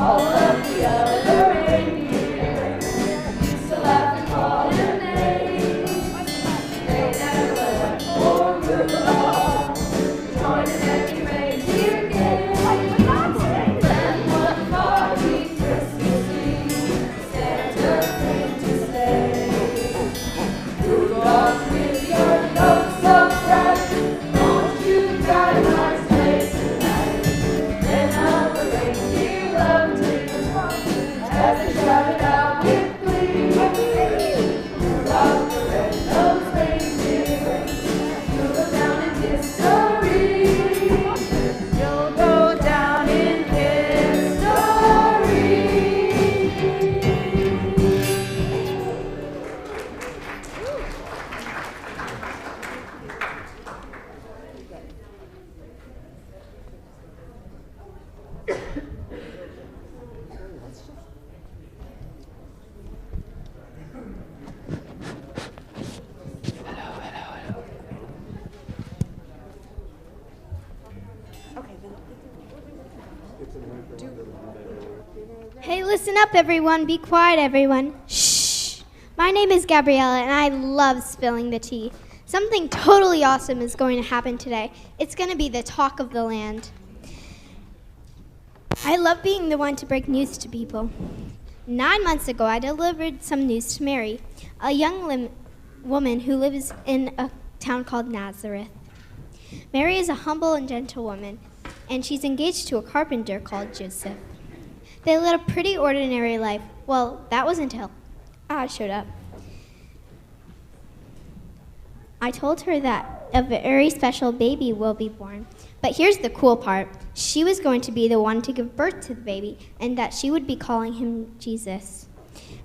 All of the other reindeer used to laugh and call your name. They never let poor Rudolph join in any reindeer game. Then one foggy Christmas Eve, Santa came to say, Rudolph, with your nose so bright, won't you drive my sleigh tonight? Then all the reindeer loved him as they shouted out with glee. Rudolph the red-nosed reindeer, you'll go down in history. You'll go down in history. Hey, listen up, everyone. Be quiet, everyone. Shh. My name is Gabriella, and I love spilling the tea. Something totally awesome is going to happen today. It's going to be the talk of the land. I love being the one to break news to people. 9 months ago, I delivered some news to Mary, a young woman who lives in a town called Nazareth. Mary is a humble and gentle woman, and she's engaged to a carpenter called Joseph. They led a pretty ordinary life. Well, that was until I showed up. I told her that a very special baby will be born. But here's the cool part. She was going to be the one to give birth to the baby, and that she would be calling him Jesus.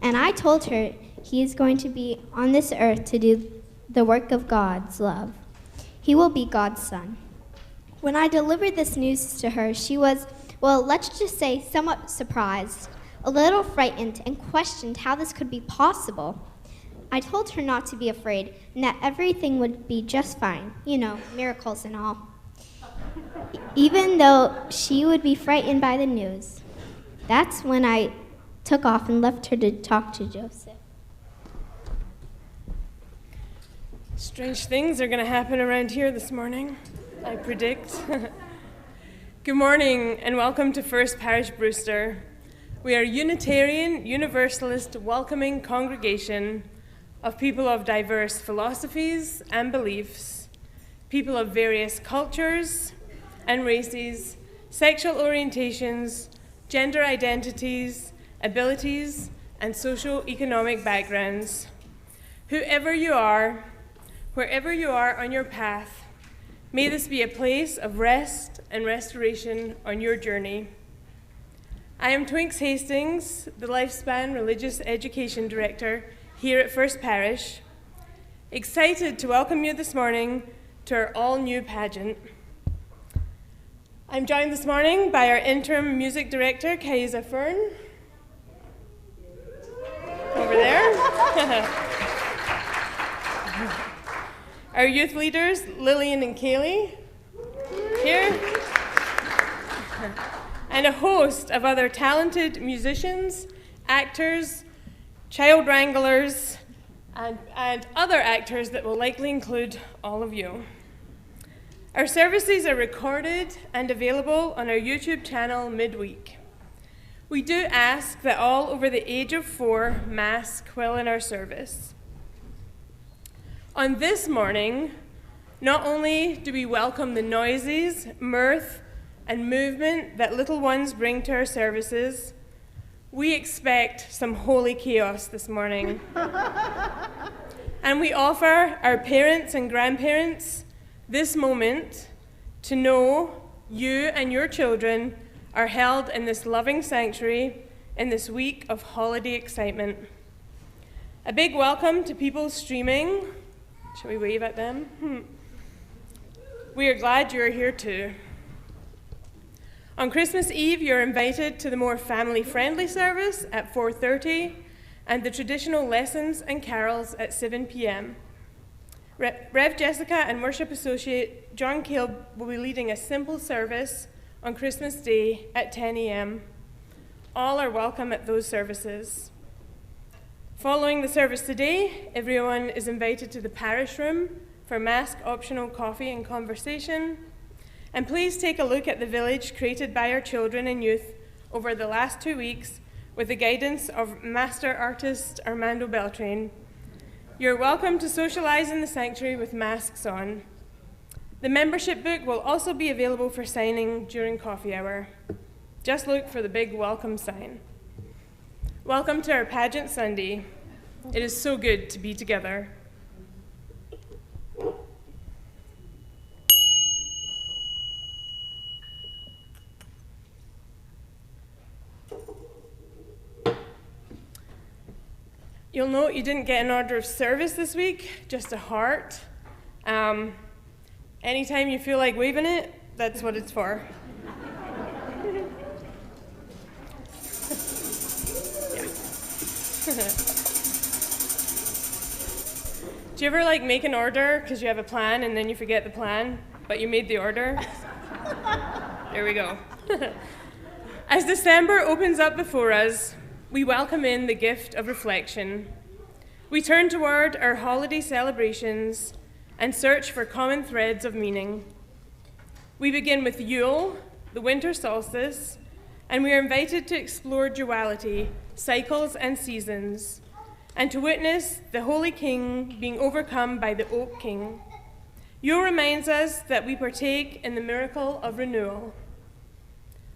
And I told her he is going to be on this earth to do the work of God's love. He will be God's son. When I delivered this news to her, she was, well, let's just say somewhat surprised, a little frightened, and questioned how this could be possible. I told her not to be afraid and that everything would be just fine, you know, miracles and all. Even though she would be frightened by the news. That's when I took off and left her to talk to Joseph. Strange things are going to happen around here this morning, I predict. Good morning and welcome to First Parish Brewster. We are a Unitarian, Universalist, welcoming congregation of people of diverse philosophies and beliefs, people of various cultures and races, sexual orientations, gender identities, abilities, and socio-economic backgrounds. Whoever you are, wherever you are on your path, may this be a place of rest and restoration on your journey. I am Twinks Hastings, the Lifespan Religious Education Director here at First Parish, excited to welcome you this morning to our all-new pageant. I'm joined this morning by our interim music director, Kaiza Fern, over there. Our youth leaders, Lillian and Kaylee, here. And a host of other talented musicians, actors, child wranglers, and other actors that will likely include all of you. Our services are recorded and available on our YouTube channel midweek. We do ask that all over the age of 4 mask while in our service. On this morning, not only do we welcome the noises, mirth, and movement that little ones bring to our services, we expect some holy chaos this morning. And we offer our parents and grandparents this moment to know you and your children are held in this loving sanctuary in this week of holiday excitement. A big welcome to people streaming. Shall we wave at them? We are glad you're here too. On Christmas Eve, you're invited to the more family-friendly service at 4:30 and the traditional lessons and carols at 7 p.m. Rev Jessica and Worship Associate John Caleb will be leading a simple service on Christmas Day at 10 a.m. all are welcome at those services. Following the service today, everyone is invited to the parish room for mask-optional coffee and conversation. And please take a look at the village created by our children and youth over the last 2 weeks with the guidance of master artist Armando Beltrain. You're welcome to socialize in the sanctuary with masks on. The membership book will also be available for signing during coffee hour. Just look for the big welcome sign. Welcome to our Pageant Sunday. It is so good to be together. You'll note you didn't get an order of service this week, just a heart. Anytime you feel like waving it, that's what it's for. Do you ever make an order because you have a plan and then you forget the plan, but you made the order? There we go. As December opens up before us, we welcome in the gift of reflection. We turn toward our holiday celebrations and search for common threads of meaning. We begin with Yule, the winter solstice, and we are invited to explore duality, cycles and seasons, and to witness the Holy King being overcome by the Oak King. Yule reminds us that we partake in the miracle of renewal.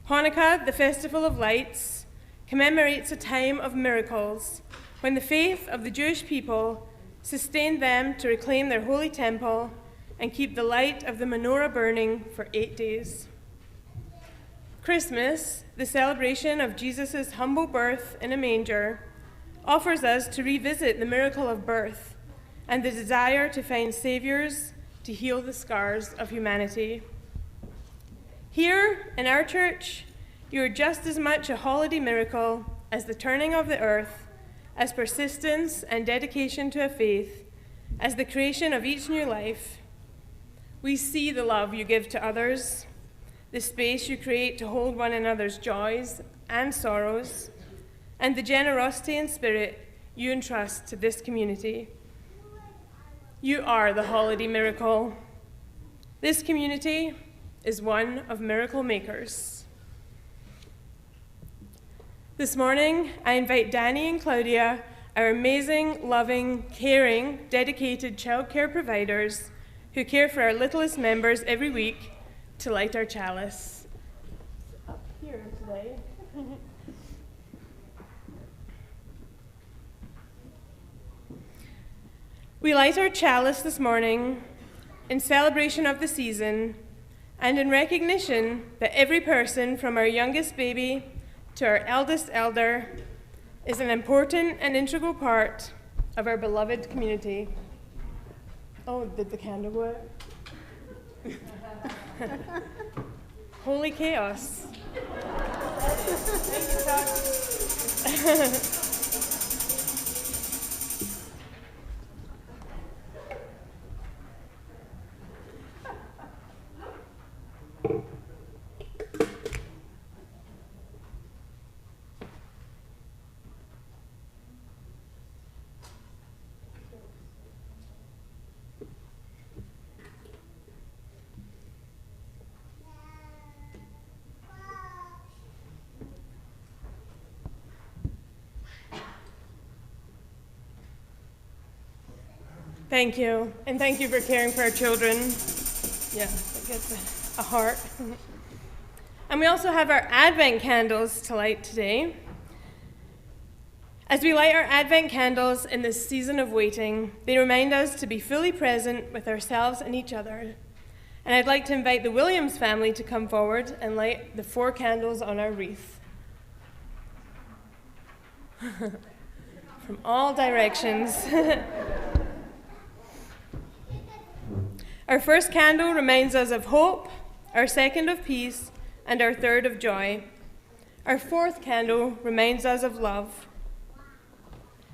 Hanukkah, the Festival of Lights, commemorates a time of miracles when the faith of the Jewish people sustained them to reclaim their holy temple and keep the light of the menorah burning for 8 days. Christmas, the celebration of Jesus' humble birth in a manger, offers us to revisit the miracle of birth and the desire to find saviors to heal the scars of humanity. Here in our church, you are just as much a holiday miracle as the turning of the earth, as persistence and dedication to a faith, as the creation of each new life. We see the love you give to others, the space you create to hold one another's joys and sorrows, and the generosity and spirit you entrust to this community. You are the holiday miracle. This community is one of miracle makers. This morning, I invite Danny and Claudia, our amazing, loving, caring, dedicated childcare providers who care for our littlest members every week, to light our chalice. Up here today. We light our chalice this morning in celebration of the season and in recognition that every person from our youngest baby to our eldest elder is an important and integral part of our beloved community. Oh, did the candle go out? Holy chaos. Thank you, and thank you for caring for our children. Yeah, that gets a heart. And we also have our Advent candles to light today. As we light our Advent candles in this season of waiting, they remind us to be fully present with ourselves and each other. And I'd like to invite the Williams family to come forward and light the 4 candles on our wreath. From all directions. Our first candle reminds us of hope, our second of peace, and our third of joy. Our 4th candle reminds us of love.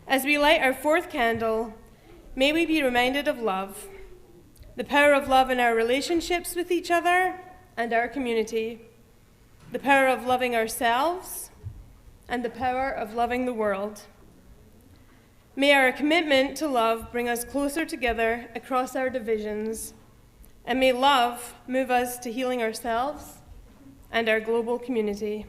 As we light our 4th candle, may we be reminded of love, the power of love in our relationships with each other and our community, the power of loving ourselves, and the power of loving the world. May our commitment to love bring us closer together across our divisions, and may love move us to healing ourselves and our global community.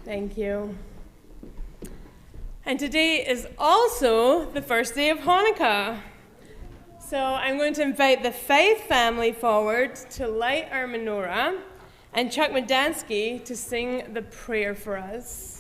Thank you. And today is also the first day of Hanukkah. So I'm going to invite the Faith family forward to light our menorah and Chuck Medansky to sing the prayer for us.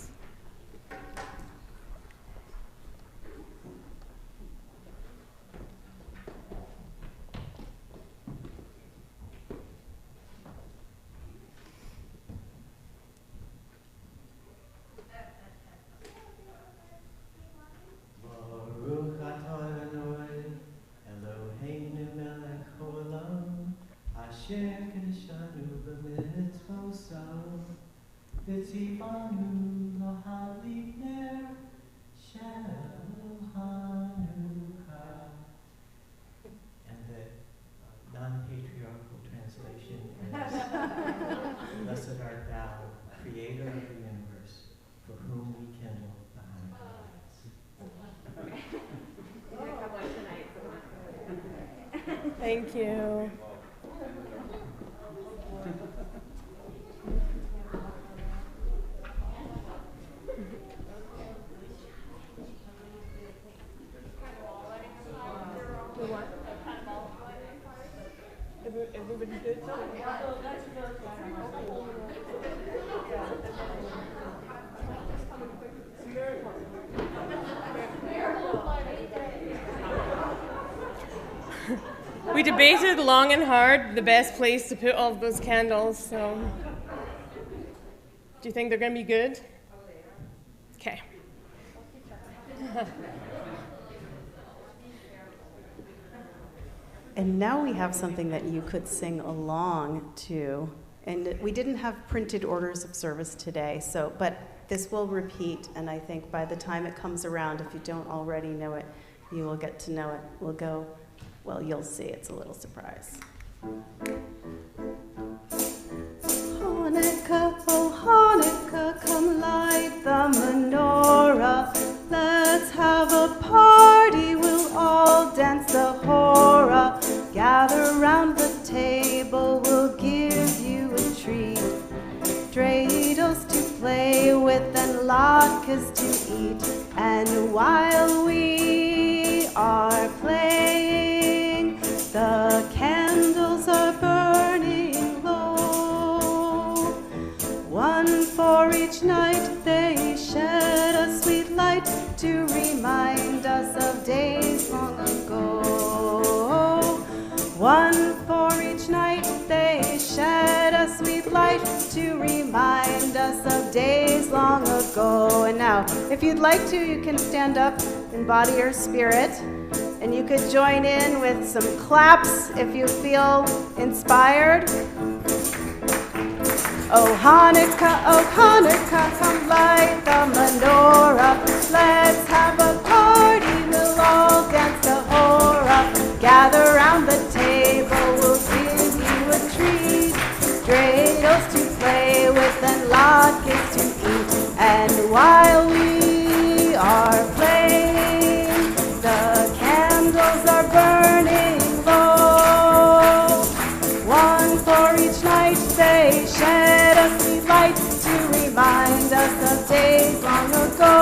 And the non-patriarchal translation is, Blessed art thou, creator of the universe, for whom we kindle the Hanukkah lights. Thank you. Everybody good? We debated long and hard the best place to put all of those candles, so do you think they're going to be good? Okay. And now we have something that you could sing along to. And we didn't have printed orders of service today, but this will repeat, and I think by the time it comes around, if you don't already know it, you will get to know it. We'll go, well, you'll see, it's a little surprise. Hanukkah, oh Hanukkah, come light the menorah. Let's have a party, we'll all dance the hora. Gather round the table, we'll give you a treat. Dreidels to play with and latkes to eat. And while we are playing, the candles are burning low. One for each night, they shed a sweet light to remind us of days long ago. One for each night, they shed a sweet light to remind us of days long ago. And now, if you'd like to, you can stand up in body or spirit, and you could join in with some claps if you feel inspired. Oh Hanukkah, come light the menorah. Let's have a party, we'll all dance the hora. Gather round the table, we'll give you a treat. Dreidels to play with and latkes to eat. And while we are playing, the candles are burning low. One for each night, they shed a sweet light to remind us of days long ago.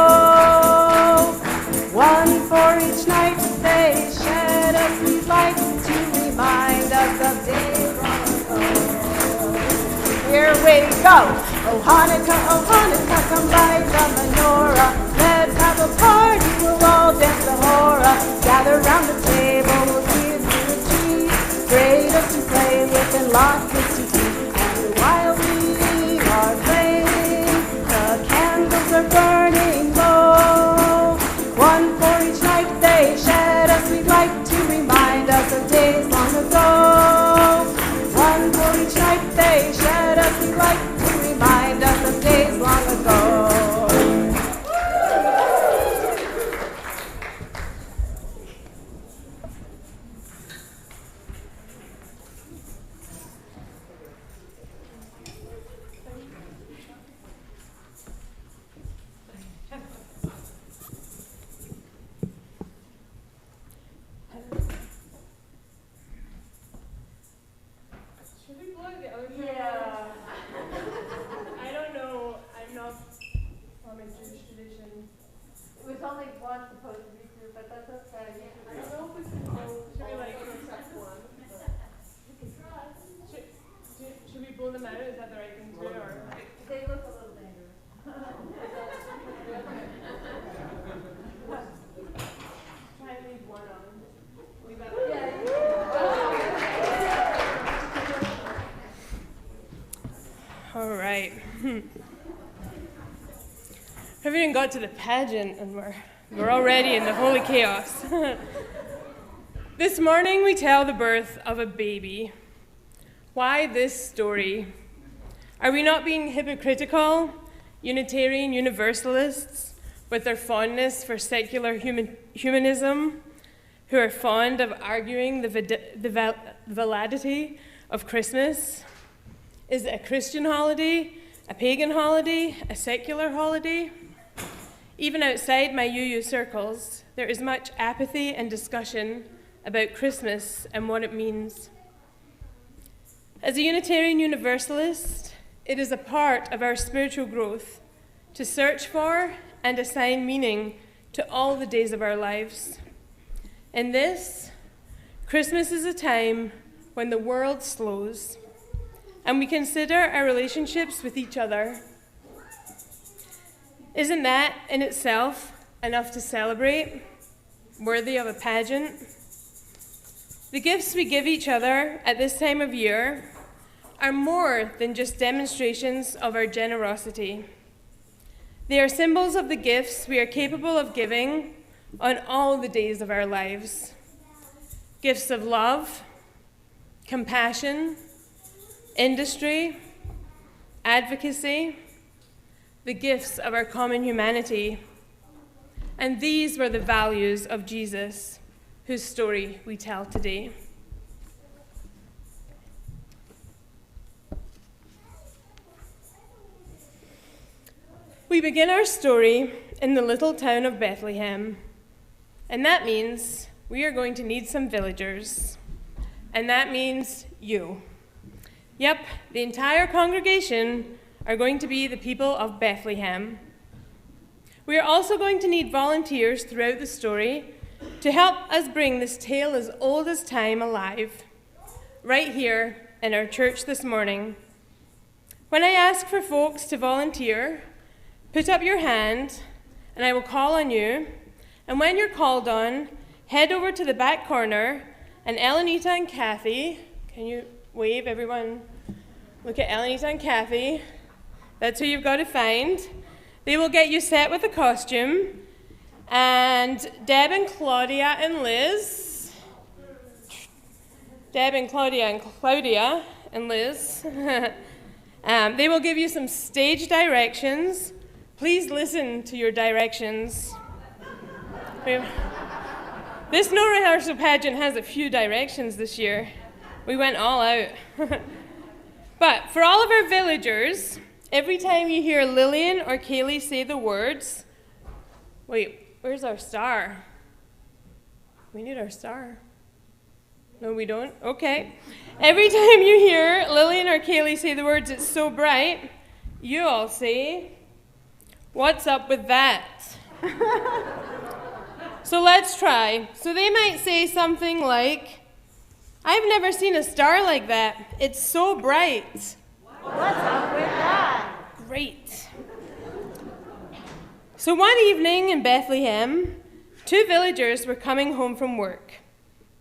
One for each night, they shed a sweet light to remind us of days long ago. Here we go. Oh Hanukkah, come light the menorah. Let's have a party, we'll all dance the hora. Gather round the table, we'll give you a treat. Dreidels to play with and latkes to eat. And while we are playing, the candles are burning low. One for each night, they shed a sweet light to remind us of days long ago. One for each night, they shed a sweet light to remind us of days long ago. All right. Haven't even got to the pageant, and we're already in the holy chaos. This morning we tell the birth of a baby. Why this story? Are we not being hypocritical, Unitarian Universalists, with their fondness for secular humanism, who are fond of arguing the validity of Christmas? Is it a Christian holiday, a pagan holiday, a secular holiday? Even outside my UU circles, there is much apathy and discussion about Christmas and what it means. As a Unitarian Universalist, it is a part of our spiritual growth to search for and assign meaning to all the days of our lives. In this, Christmas is a time when the world slows and we consider our relationships with each other. Isn't that in itself enough to celebrate, worthy of a pageant? The gifts we give each other at this time of year are more than just demonstrations of our generosity. They are symbols of the gifts we are capable of giving on all the days of our lives. Gifts of love, compassion, industry, advocacy, the gifts of our common humanity. And these were the values of Jesus, whose story we tell today. We begin our story in the little town of Bethlehem, and that means we are going to need some villagers, and that means you. Yep, the entire congregation are going to be the people of Bethlehem. We are also going to need volunteers throughout the story to help us bring this tale as old as time alive, right here in our church this morning. When I ask for folks to volunteer, put up your hand, and I will call on you. And when you're called on, head over to the back corner, and Elenita and Kathy, can you wave, everyone? Look at Elenita and Kathy. That's who you've got to find. They will get you set with a costume. And Deb and Claudia and Liz. Deb and Claudia and Liz. They will give you some stage directions. Please listen to your directions. This no rehearsal pageant has a few directions this year. We went all out. But for all of our villagers, every time you hear Lillian or Kaylee say the words, wait, where's our star? We need our star. No, we don't? Okay. Every time you hear Lillian or Kaylee say the words, "It's so bright," you all say, "What's up with that?" So let's try. So they might say something like, "I've never seen a star like that. It's so bright." What's up with that? Great. So one evening in Bethlehem, two villagers were coming home from work.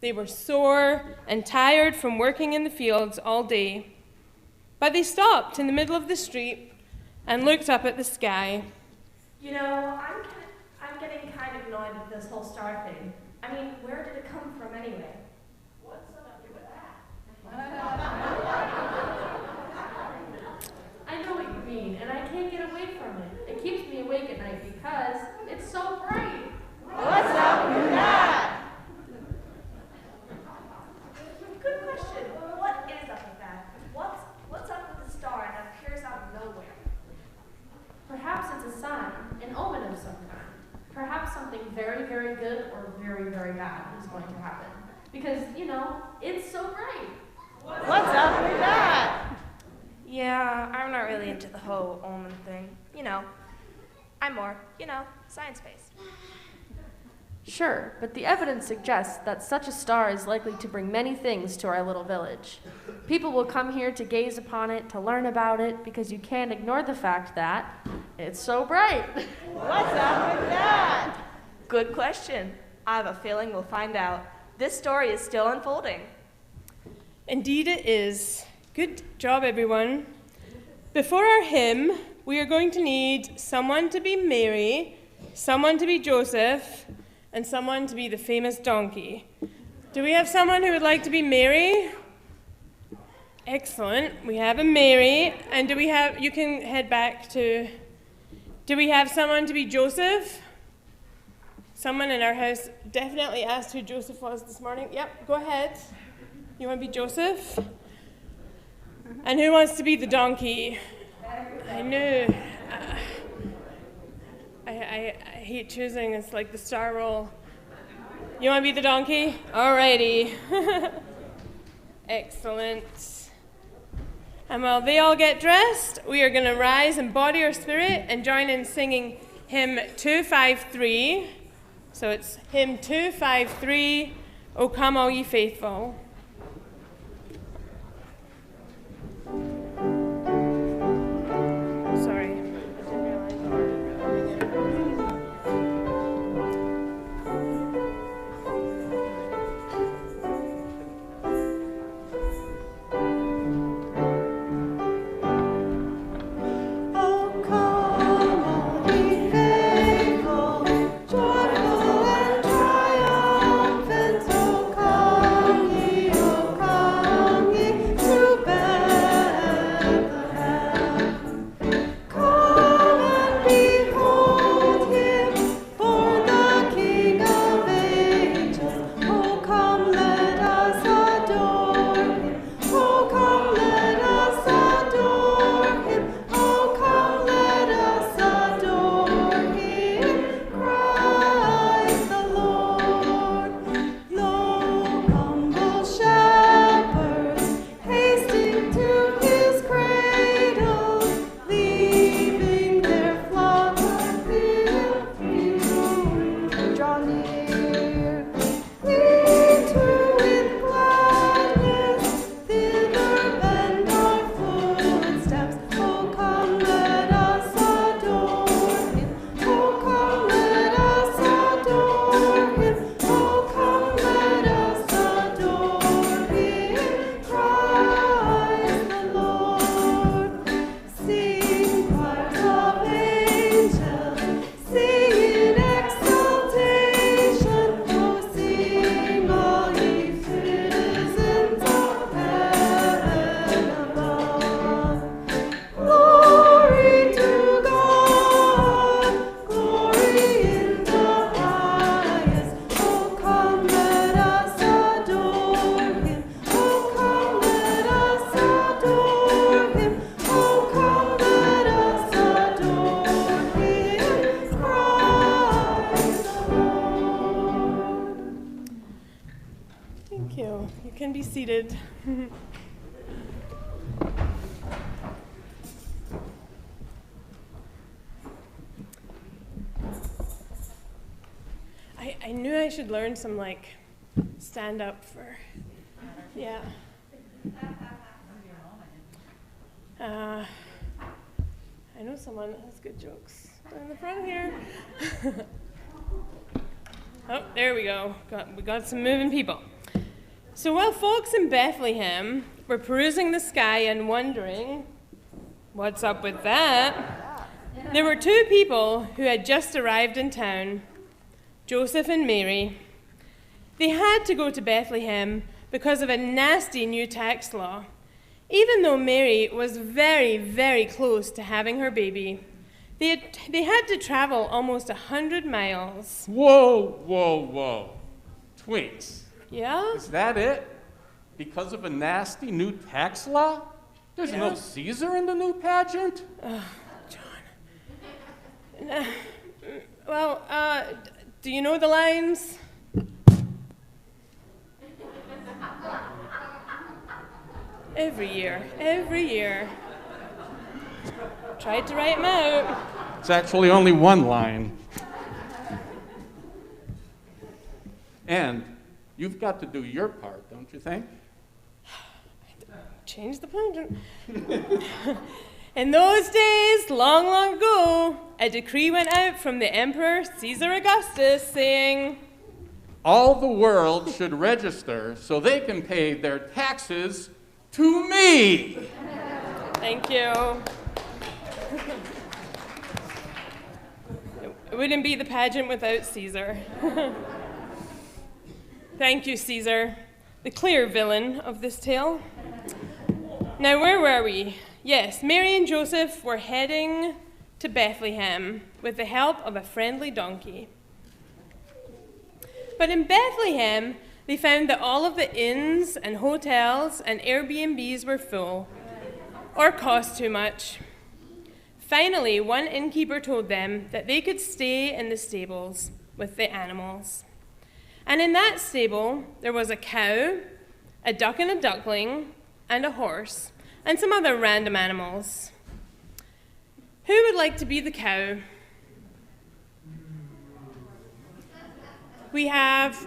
They were sore and tired from working in the fields all day. But they stopped in the middle of the street and looked up at the sky. You know, I'm getting kind of annoyed with this whole star thing. I mean, where did it come from anyway? What's up with that? I know what you mean, and I can't get away from it. It keeps me awake at night because it's so bright. What's up with that? Good question. What is up with that? What's up with the star that appears out of nowhere? Perhaps it's a sign, an omen of some kind. Perhaps something very, very good or very, very bad is going to happen. Because, you know, it's so bright. What's up with that? Yeah, I'm not really into the whole omen thing. You know, I'm more, science-based. Sure, but the evidence suggests that such a star is likely to bring many things to our little village. People will come here to gaze upon it, to learn about it, because you can't ignore the fact that it's so bright. What's up with that? Good question. I have a feeling we'll find out. This story is still unfolding. Indeed it is. Good job, everyone. Before our hymn, we are going to need someone to be Mary, someone to be Joseph, and someone to be the famous donkey. Do we have someone who would like to be Mary? Excellent. We have a Mary. And do we have, you can head back to, do we have someone to be Joseph? Someone in our house definitely asked who Joseph was this morning. Yep, go ahead. You want to be Joseph? And who wants to be the donkey? I know. I hate choosing. It's like the star role. You want to be the donkey? Alrighty. Excellent. And while they all get dressed, we are going to rise in body or spirit and join in singing hymn 253. So it's hymn 253, O Come All Ye Faithful. Sorry, I didn't realize you were coming in. Seated. I knew I should learn some like stand up for, yeah. I know someone that has good jokes in the front here. Oh, there we go. We got some moving people. So while folks in Bethlehem were perusing the sky and wondering, what's up with that? There were two people who had just arrived in town, Joseph and Mary. They had to go to Bethlehem because of a nasty new tax law. Even though Mary was very, very close to having her baby, they had to travel almost 100 miles. Whoa. Twinks. Yeah? Is that it? Because of a nasty new tax law? There's no Caesar in the new pageant? John. Well, do you know the lines? Every year. Tried to write them out. It's actually only one line. And you've got to do your part, don't you think? Change the pageant. In those days, long, long ago, a decree went out from the Emperor Caesar Augustus saying, all the world should register so they can pay their taxes to me. Thank you. It wouldn't be the pageant without Caesar. Thank you, Caesar, the clear villain of this tale. Now, where were we? Yes, Mary and Joseph were heading to Bethlehem with the help of a friendly donkey. But in Bethlehem, they found that all of the inns and hotels and Airbnbs were full or cost too much. Finally, one innkeeper told them that they could stay in the stables with the animals. And in that stable, there was a cow, a duck and a duckling, and a horse, and some other random animals. Who would like to be the cow? We have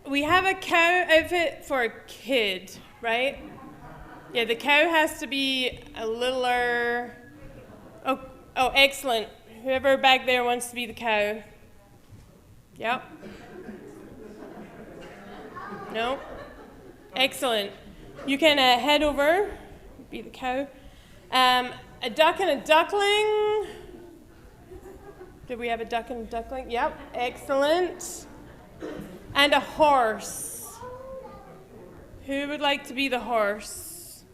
a cow outfit for a kid, right? Yeah, the cow has to be a littler. Oh, excellent. Whoever back there wants to be the cow. Yep. No? Excellent. You can head over, be the cow. A duck and a duckling. Did we have a duck and a duckling? Yep, excellent. And a horse. Who would like to be the horse?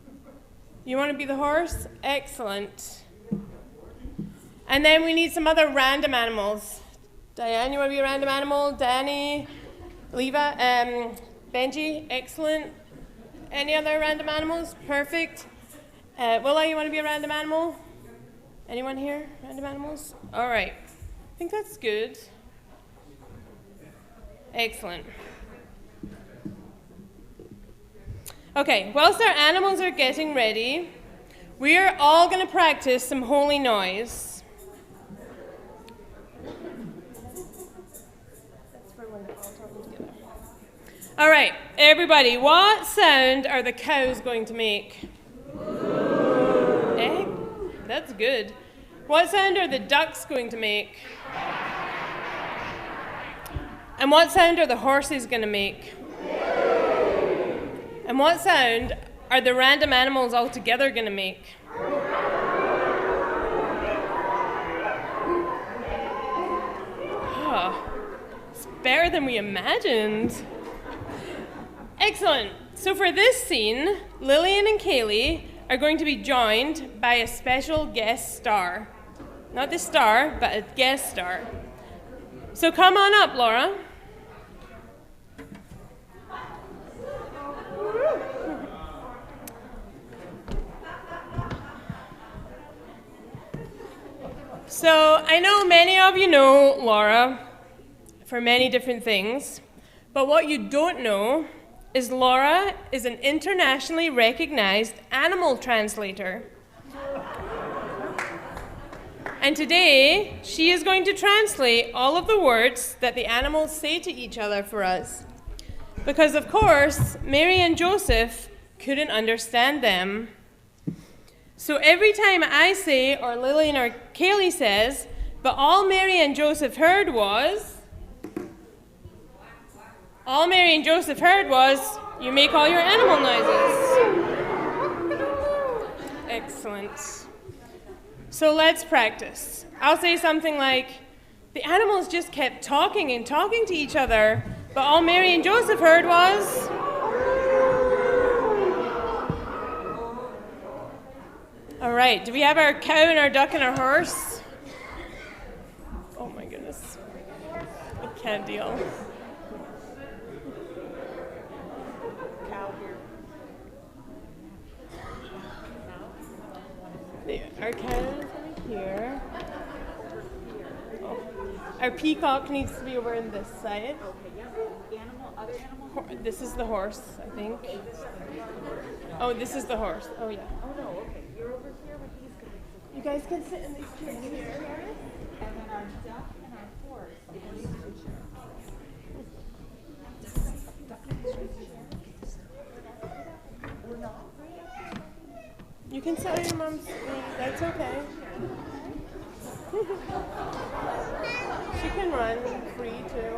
You want to be the horse? Excellent. And then we need some other random animals. Diane, you want to be a random animal? Danny, Leva, Benji, excellent. Any other random animals? Perfect. Willa, you want to be a random animal? Anyone here? Random animals? All right. I think that's good. Excellent. Okay, whilst our animals are getting ready, we are all going to practice some holy noise. All right, everybody, what sound are the cows going to make? Eh? That's good. What sound are the ducks going to make? And what sound are the horses going to make? And what sound are the random animals all together going to make? Oh, it's better than we imagined. Excellent. So for this scene, Lillian and Kaylee are going to be joined by a special guest star. Not the star, but a guest star. So come on up, Laura. So I know many of you know Laura for many different things, but what you don't know is Laura is an internationally recognized animal translator. And today, she is going to translate all of the words that the animals say to each other for us. Because, of course, Mary and Joseph couldn't understand them. So every time I say, or Lillian or Kaylee says, but all Mary and Joseph heard was, you make all your animal noises. Excellent. So let's practice. I'll say something like, the animals just kept talking and talking to each other, but all Mary and Joseph heard was... All right, do we have our cow and our duck and our horse? Oh my goodness. I can't deal. Our cow is over here. Oh. Our peacock needs to be over on this side. This is the horse, I think. Oh, this is the horse. Oh, yeah. Oh, no, okay. You're over here with these guys. You guys can sit in these chairs here. And then our duck and our horse. You can sit on your mom's knee. That's okay. She can run free, too.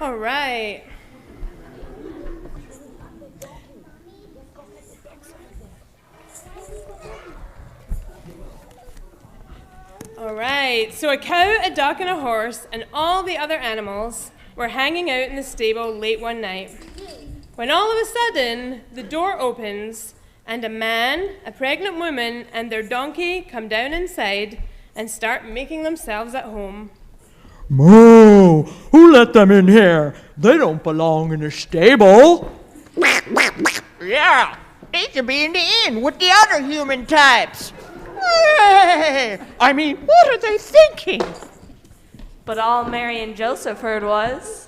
All right. All right, so a cow, a duck, and a horse, and all the other animals were hanging out in the stable late one night, when all of a sudden the door opens and a man, a pregnant woman, and their donkey come down inside and start making themselves at home. Moo! Who let them in here? They don't belong in the stable. Yeah, they should be in the inn with the other human types. Hey, I mean, what are they thinking? But all Mary and Joseph heard was,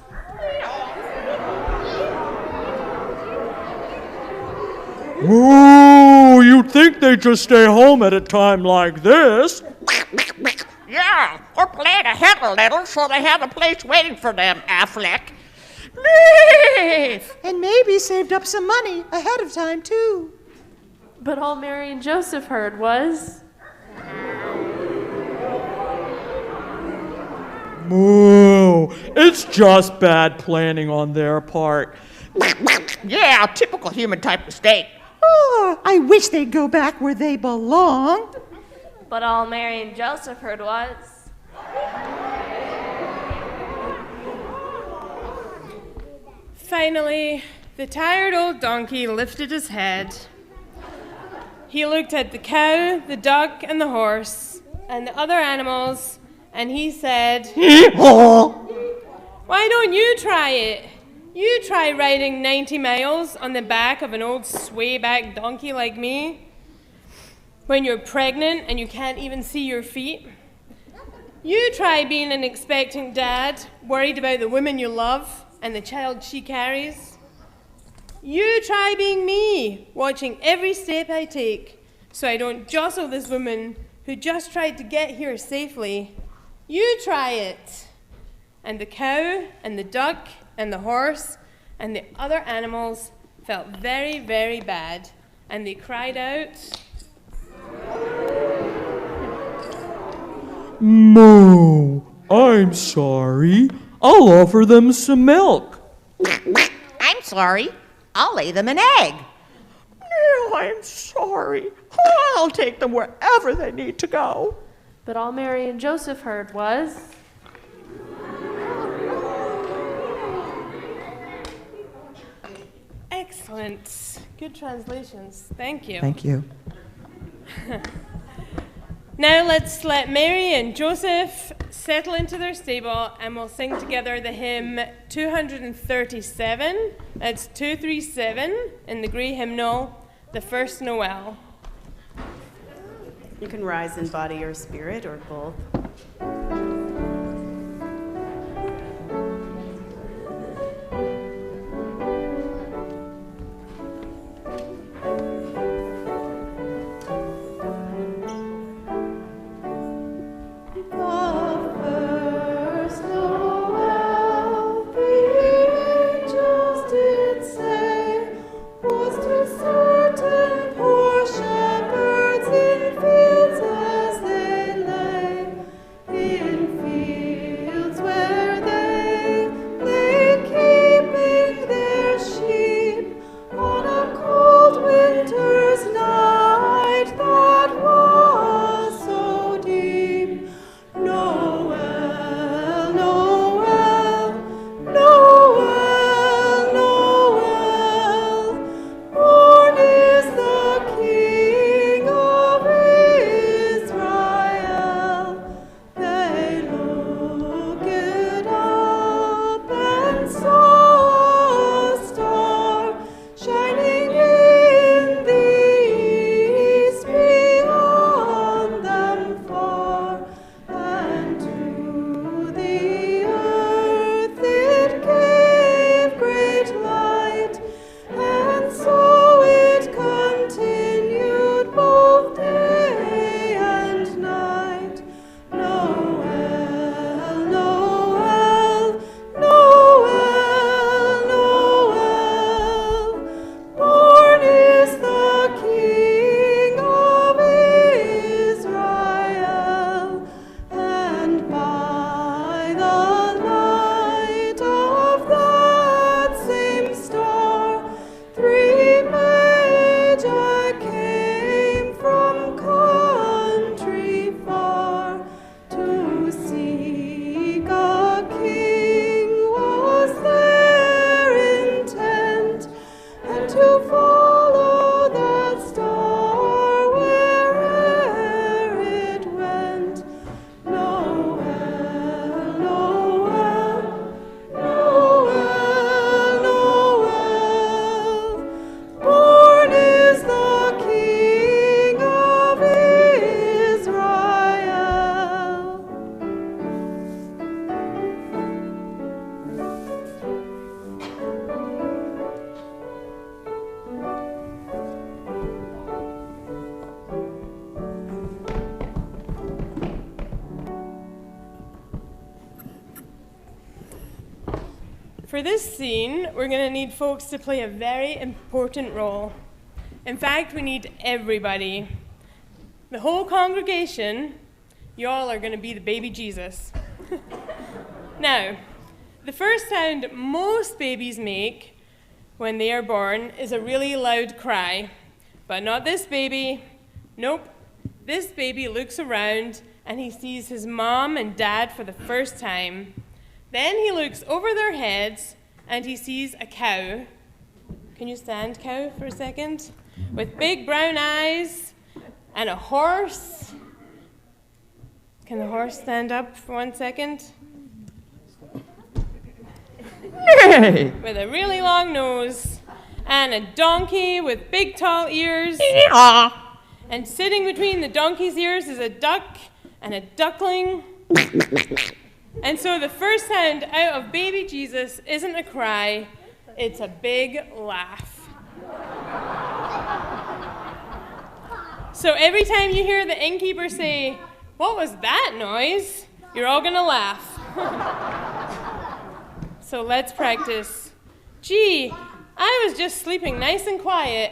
Ooh, you'd think they'd just stay home at a time like this. Yeah, or plan ahead a little so they have a place waiting for them, Affleck. And maybe saved up some money ahead of time, too. But all Mary and Joseph heard was, Moo! It's just bad planning on their part. Yeah, typical human type mistake. Oh, I wish they'd go back where they belong. but all Mary and Joseph heard was, Finally, the tired old donkey lifted his head. He looked at the cow, the duck, and the horse, and the other animals, and he said, Why don't you try it? You try riding 90 miles on the back of an old swayback donkey like me when you're pregnant and you can't even see your feet. You try being an expectant dad, worried about the woman you love and the child she carries. You try being me, watching every step I take so I don't jostle this woman who just tried to get here safely. You try it. And the cow and the duck and the horse and the other animals felt very, very bad, and they cried out, Moo! I'm sorry. I'll offer them some milk. I'm sorry. I'll lay them an egg. Oh, I'm sorry. I'll take them wherever they need to go. but all Mary and Joseph heard was, Excellent. Good translations. Thank you. Thank you. Now let's let Mary and Joseph settle into their stable and we'll sing together the hymn 237. That's 237 in the Grey hymnal, the first Noel. You can rise in body or spirit or both. For this scene, we're going to need folks to play a very important role. In fact, we need everybody. The whole congregation, y'all are going to be the baby Jesus. Now, the first sound most babies make when they are born is a really loud cry. But not this baby. Nope. This baby looks around and he sees his mom and dad for the first time. Then he looks over their heads and he sees a cow. Can you stand, cow, for a second? With big brown eyes and a horse. Can the horse stand up for 1 second? Hey! With a really long nose. And a donkey with big tall ears. And sitting between the donkey's ears is a duck and a duckling. And so the first sound out of baby Jesus isn't a cry, it's a big laugh. So every time you hear the innkeeper say, "What was that noise?" you're all gonna laugh. So let's practice. Gee, I was just sleeping nice and quiet,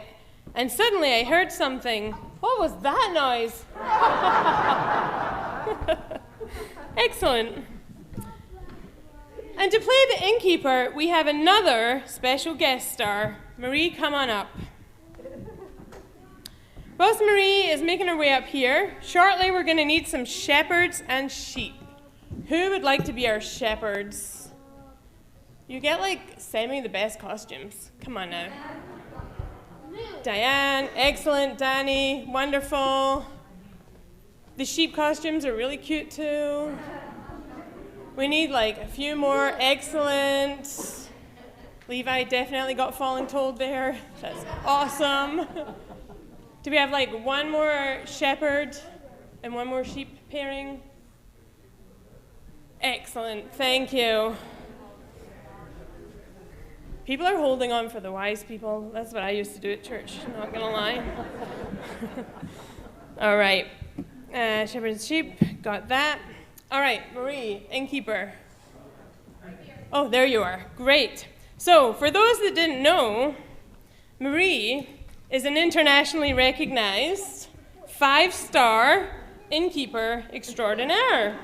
and suddenly I heard something. What was that noise? Excellent. And to play the innkeeper, we have another special guest star. Marie, come on up. Whilst Marie is making her way up here, shortly we're going to need some shepherds and sheep. Who would like to be our shepherds? You get send me the best costumes. Come on now. Diane, excellent. Danny, wonderful. The sheep costumes are really cute too. We need a few more. Excellent. Levi definitely got fallen told there. That's awesome. Do we have one more shepherd and one more sheep pairing? Excellent. Thank you. People are holding on for the wise people. That's what I used to do at church, not gonna lie. All right. Shepherd and sheep, got that. All right, Marie, innkeeper. Oh, there you are. Great. So, for those that didn't know, Marie is an internationally recognized 5-star innkeeper extraordinaire.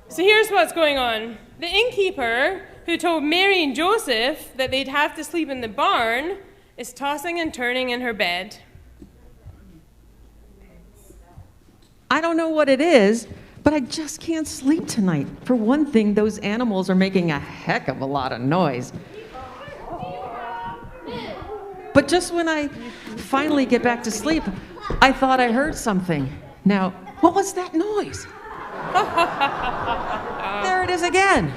So here's what's going on. The innkeeper who told Mary and Joseph that they'd have to sleep in the barn is tossing and turning in her bed. I don't know what it is, but I just can't sleep tonight. For one thing, those animals are making a heck of a lot of noise. But just when I finally get back to sleep, I thought I heard something. Now, what was that noise? There it is again.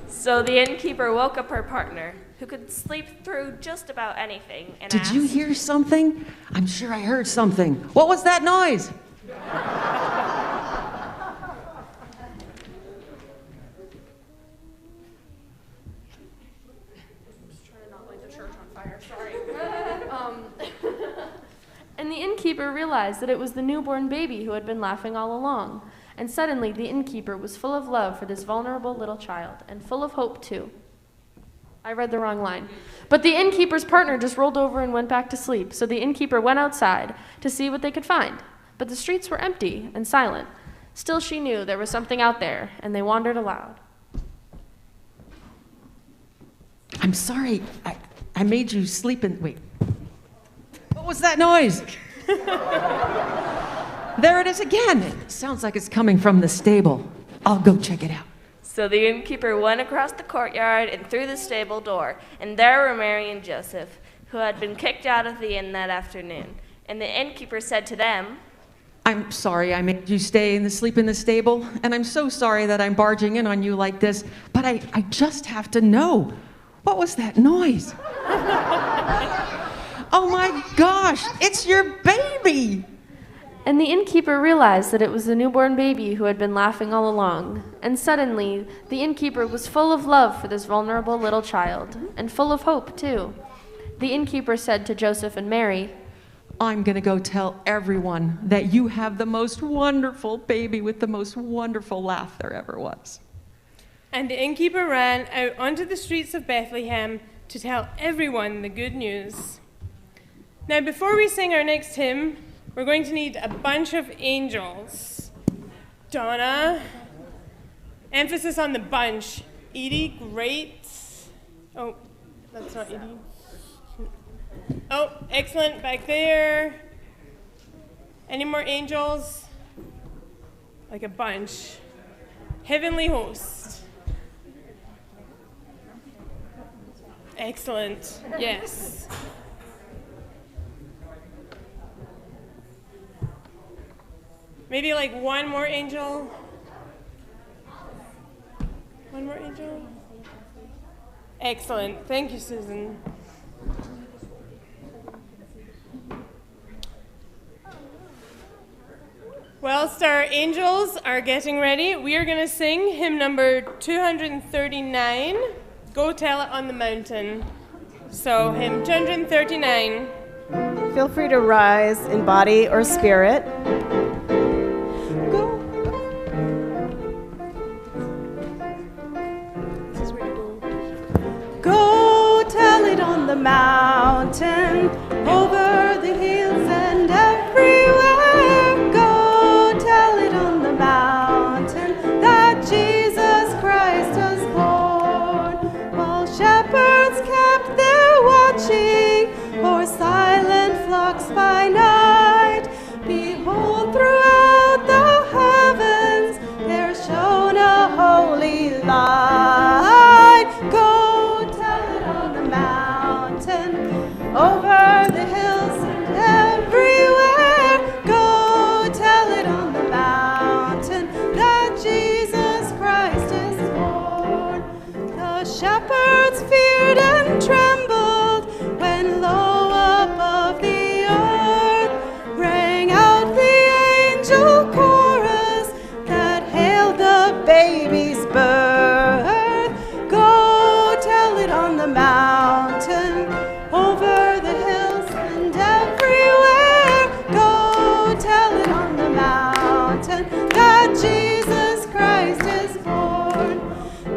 So the innkeeper woke up her partner, who could sleep through just about anything, and Did you hear something? I'm sure I heard something. What was that noise? And the innkeeper realized that it was the newborn baby who had been laughing all along. And suddenly the innkeeper was full of love for this vulnerable little child, and full of hope too. I read the wrong line. But the innkeeper's partner just rolled over and went back to sleep, so the innkeeper went outside to see what they could find. But the streets were empty and silent. Still she knew there was something out there, and they wandered aloud. I'm sorry, I made you sleep in... Wait. What was that noise? There it is again. It sounds like it's coming from the stable. I'll go check it out. So the innkeeper went across the courtyard and through the stable door, and there were Mary and Joseph, who had been kicked out of the inn that afternoon. And the innkeeper said to them, I'm sorry I made you sleep in the stable, and I'm so sorry that I'm barging in on you like this, but I just have to know. What was that noise? Oh my gosh, it's your baby! And the innkeeper realized that it was the newborn baby who had been laughing all along. And suddenly, the innkeeper was full of love for this vulnerable little child, and full of hope, too. The innkeeper said to Joseph and Mary, I'm going to go tell everyone that you have the most wonderful baby with the most wonderful laugh there ever was. And the innkeeper ran out onto the streets of Bethlehem to tell everyone the good news. Now, before we sing our next hymn, we're going to need a bunch of angels. Donna, emphasis on the bunch. Edie, great. Oh, that's not Edie. Oh, excellent, back there. Any more angels? Like a bunch. Heavenly host. Excellent, yes. Maybe like one more angel. One more angel. Excellent, thank you, Susan. Whilst our angels are getting ready, we are going to sing hymn number 239, Go Tell It on the Mountain. So, hymn 239. Feel free to rise in body or spirit. Go tell it on the mountain, over the hills and everywhere. Go tell it on the mountain that Jesus Christ was born. While shepherds kept their watching o'er silent flocks by night, behold, throughout the heavens there shone a holy light. Go tell it on the mountain, over the hills and everywhere. Go tell it on the mountain that Jesus Christ is born. The shepherds feared and trembled when low above the earth rang out the angel chorus that hailed the baby's birth. Go tell it on the mountain, over the hills and everywhere. Go tell it on the mountain that Jesus Christ is born.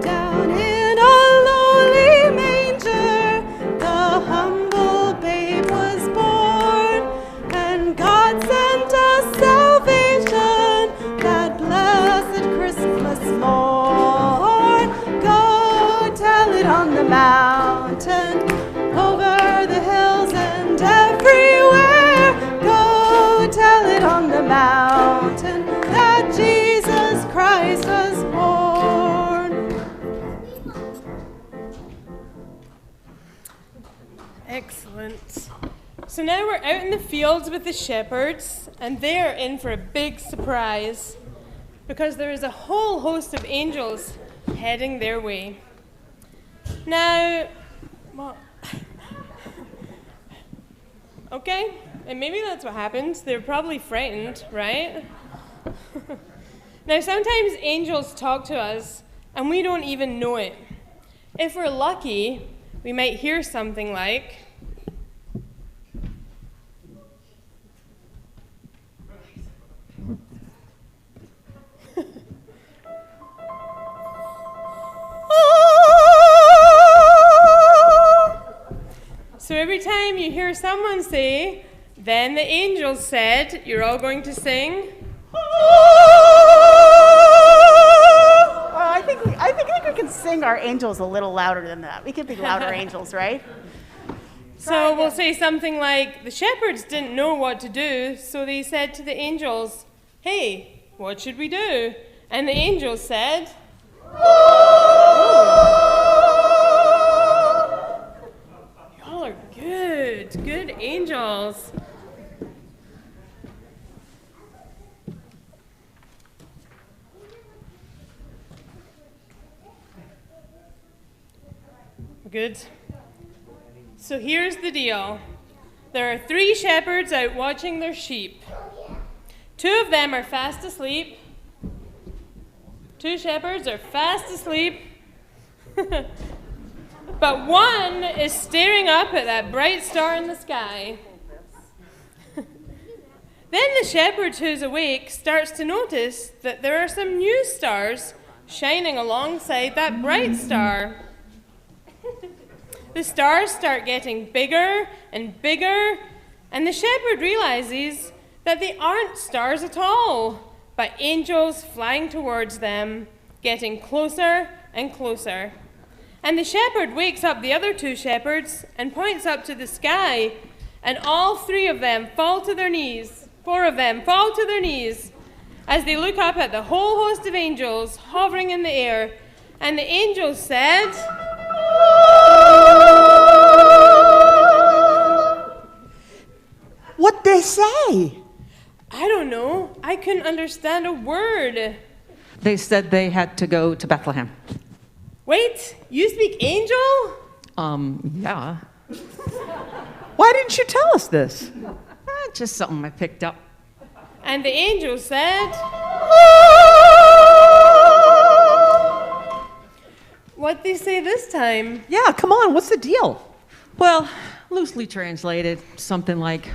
Down in a lowly manger, the humble babe was born, and God sent us salvation that blessed Christmas morn. Go tell it on the mountain, over the hills and everywhere. Go tell it on the mountain that Jesus Christ was born. Excellent. So now we're out in the fields with the shepherds, and they're in for a big surprise because there is a whole host of angels heading their way. Now, well, okay, and maybe that's what happens. They're probably frightened, right? Now, sometimes angels talk to us, and we don't even know it. If we're lucky, we might hear something like, so every time you hear someone say, then the angels said, you're all going to sing. I think we can sing our angels a little louder than that. We can be louder angels, right? So we'll say something like, the shepherds didn't know what to do, so they said to the angels, hey, what should we do? And the angels said, y'all are good angels. Good. So here's the deal. There are 3 shepherds out watching their sheep. 2 of them are fast asleep. 2 shepherds are fast asleep. But one is staring up at that bright star in the sky. Then the shepherd who's awake starts to notice that there are some new stars shining alongside that bright star. The stars start getting bigger and bigger, and the shepherd realizes that they aren't stars at all, but angels flying towards them, getting closer and closer. And the shepherd wakes up the other two shepherds and points up to the sky, and all three of them fall to their knees. 4 of them fall to their knees as they look up at the whole host of angels hovering in the air. And the angels said, What'd they say? I don't know. I couldn't understand a word. They said they had to go to Bethlehem. Wait, you speak angel? Yeah. Why didn't you tell us this? Just something I picked up. And the angel said, What'd they say this time? Yeah, come on, what's the deal? Well, loosely translated, something like,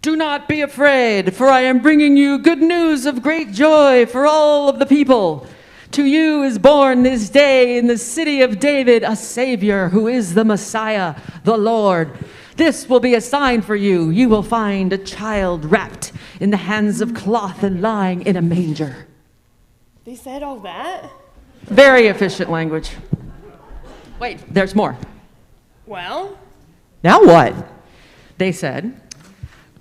"Do not be afraid, for I am bringing you good news of great joy for all of the people. To you is born this day in the city of David a Savior who is the Messiah, the Lord. This will be a sign for you. You will find a child wrapped in the hands of cloth and lying in a manger." They said all that? Very efficient language. Wait, there's more. Well? Now what? They said,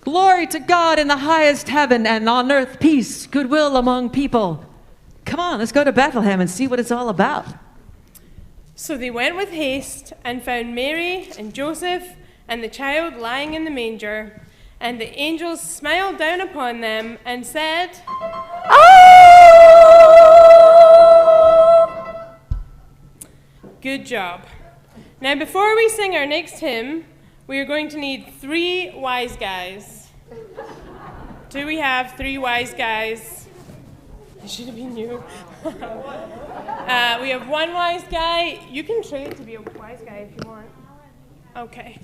"Glory to God in the highest heaven, and on earth peace, goodwill among people." Come on, let's go to Bethlehem and see what it's all about. So they went with haste and found Mary and Joseph and the child lying in the manger. And the angels smiled down upon them and said, Good job. Now, before we sing our next hymn, we are going to need 3 wise guys. Do we have 3 wise guys? It should have been you. We have 1 wise guy. You can trade to be a wise guy if you want. Okay.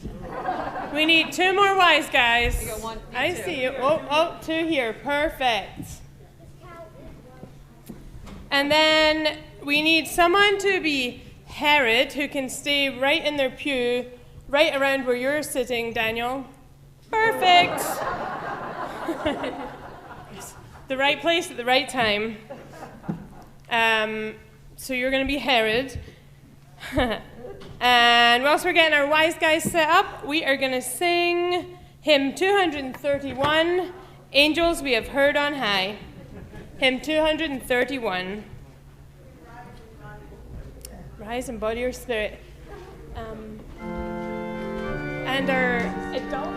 We need 2 more wise guys. We got 1, I 2. see you. Oh, 2 here. Perfect. And then we need someone to be Herod, who can stay right in their pew, right around where you're sitting, Daniel. Perfect. The right place at the right time. So you're going to be Herod. And whilst we're getting our wise guys set up, we are going to sing hymn 231, Angels We Have Heard on High. Hymn 231. Rise and body your spirit. And our adult.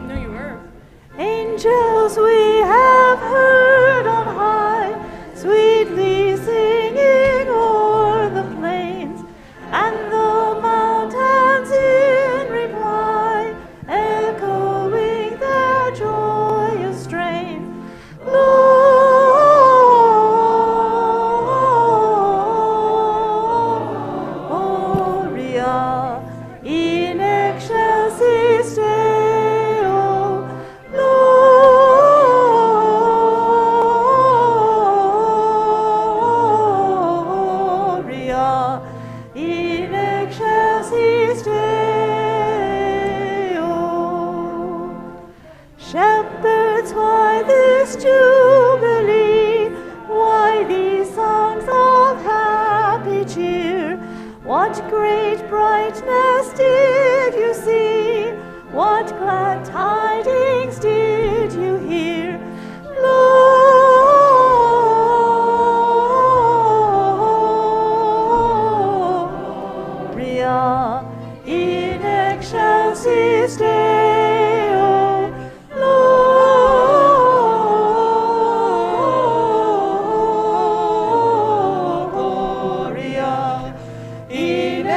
No, you were. Angels we have heard on high, sweetly singing o'er the plains, and the mountains in reply, echoing their joyous strain. Gloria in excelsis Deo. Gloria in excelsis Deo. Shepherds, why this jubilee? Why these songs of happy cheer? What great brightness did you see? What glad tidings did you hear? Gloria in excelsis Deo. Gloria in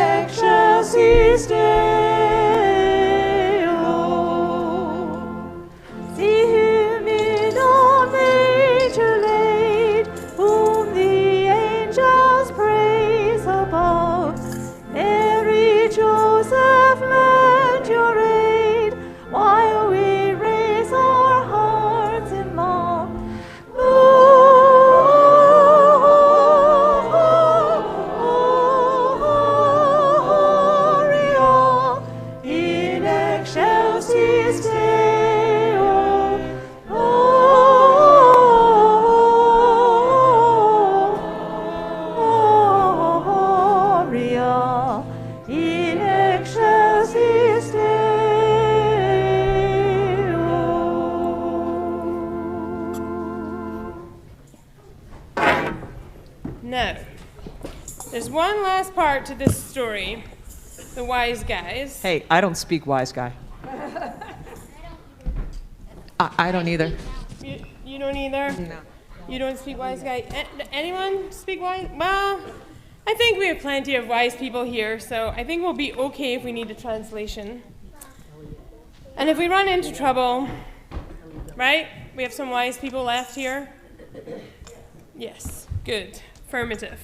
Now, there's one last part to this story. The wise guys. Hey, I don't speak wise guy. I don't either. You don't either? No. You don't speak wise guy? Anyone speak wise? Well, I think we have plenty of wise people here, so I think we'll be okay if we need a translation. And if we run into trouble, right? We have some wise people left here? Yes, good. Affirmative.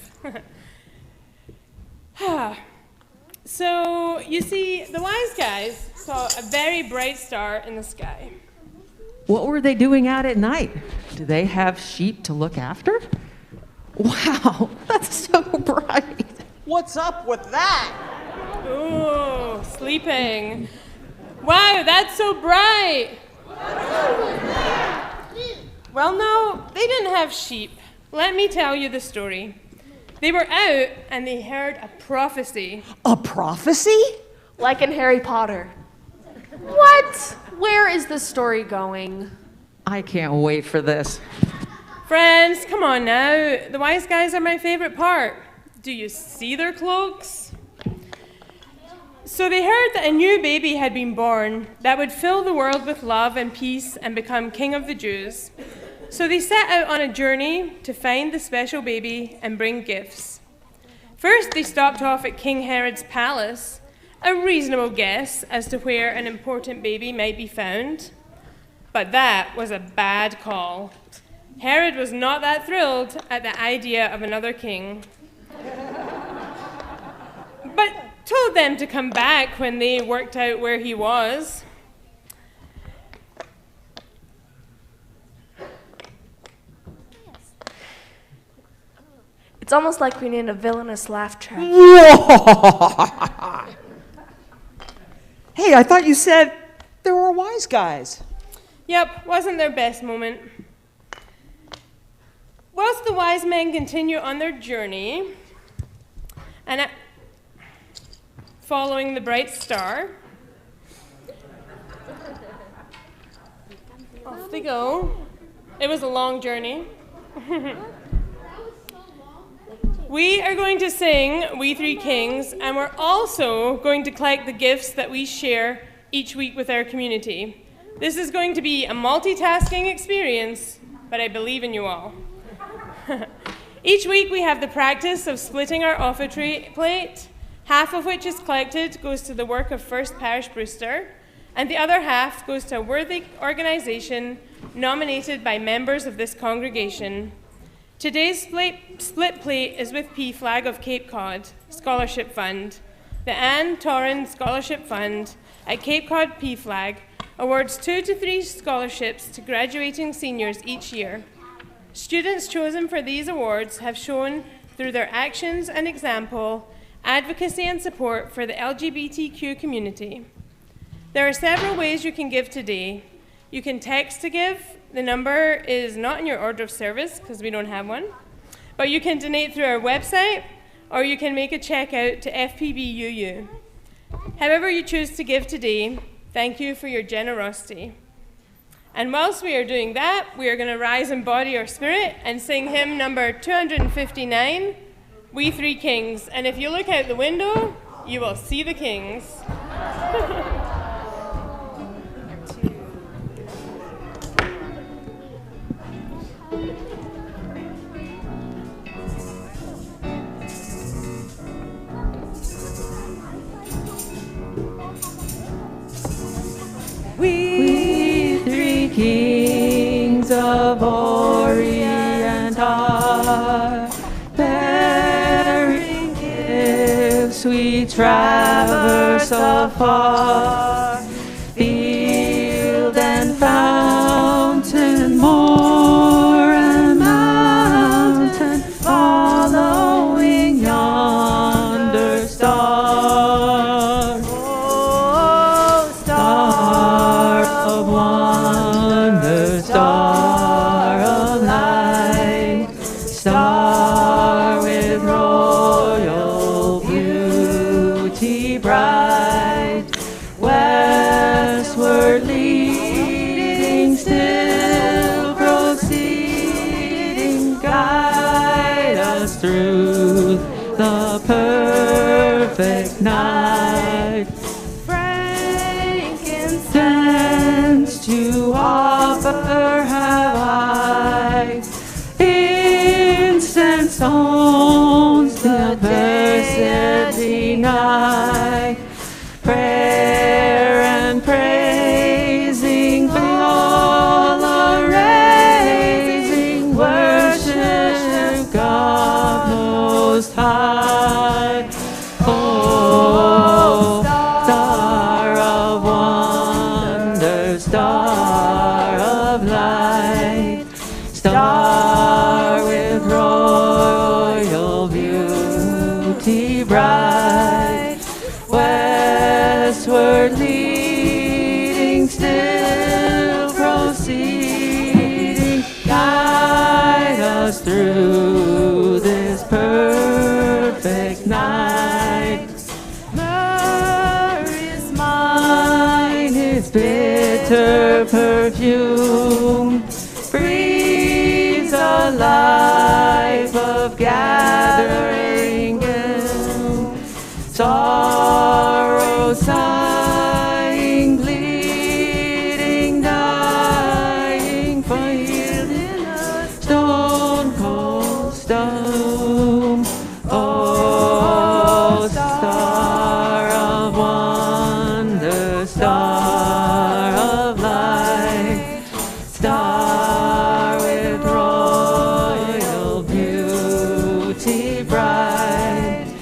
So, you see, the wise guys saw a very bright star in the sky. What were they doing out at night? Do they have sheep to look after? Wow, that's so bright. What's up with that? Ooh, sleeping. Wow, that's so bright. Well, no, they didn't have sheep. Let me tell you the story. They were out and they heard a prophecy. A prophecy? Like in Harry Potter. What? Where is this story going? I can't wait for this. Friends, come on now. The wise guys are my favorite part. Do you see their cloaks? So they heard that a new baby had been born that would fill the world with love and peace and become king of the Jews. So they set out on a journey to find the special baby and bring gifts. First, they stopped off at King Herod's palace, a reasonable guess as to where an important baby might be found. But that was a bad call. Herod was not that thrilled at the idea of another king, but told them to come back when they worked out where he was. It's almost like we need a villainous laugh track. Hey, I thought you said there were wise guys. Yep, wasn't their best moment. Whilst the wise men continue on their journey, and following the bright star, off they go. It was a long journey. We are going to sing We Three Kings, and we're also going to collect the gifts that we share each week with our community. This is going to be a multitasking experience, but I believe in you all. Each week we have the practice of splitting our offertory plate, half of which is collected goes to the work of First Parish Brewster, and the other half goes to a worthy organization nominated by members of this congregation. Today's split plate is with PFLAG of Cape Cod Scholarship Fund. The Anne Torrin Scholarship Fund at Cape Cod PFLAG awards 2 to 3 scholarships to graduating seniors each year. Students chosen for these awards have shown through their actions and example, advocacy and support for the LGBTQ community. There are several ways you can give today. You can text to give. The number is not in your order of service because we don't have one. But you can donate through our website, or you can make a check out to FPBUU. However you choose to give today, thank you for your generosity. And whilst we are doing that, we are going to rise in body or spirit and sing hymn number 259, We Three Kings. And if you look out the window, you will see the kings. We three kings of Orient are, bearing gifts we traverse afar, field and fountain, moor and mountain, following yonder star. Star of light, star with royal beauty bright, westward leading, still proceeding, guide us through the perfect night. Frankincense to offer have I, incense stones the adversity deny. Prayer and praising, all are raising, worship God Most High. Oh, star of wonder, star of light, star with royal beauty bright, westward leading, still proceeding, guide us through this perfect night. Myrrh is mine, its bitter perfume breathes a life of gathering gloom. Sorrow, sighing, bleeding, dying, failed in a stone cold stone. Oh, star of wonder, star of light, star with royal beauty bright,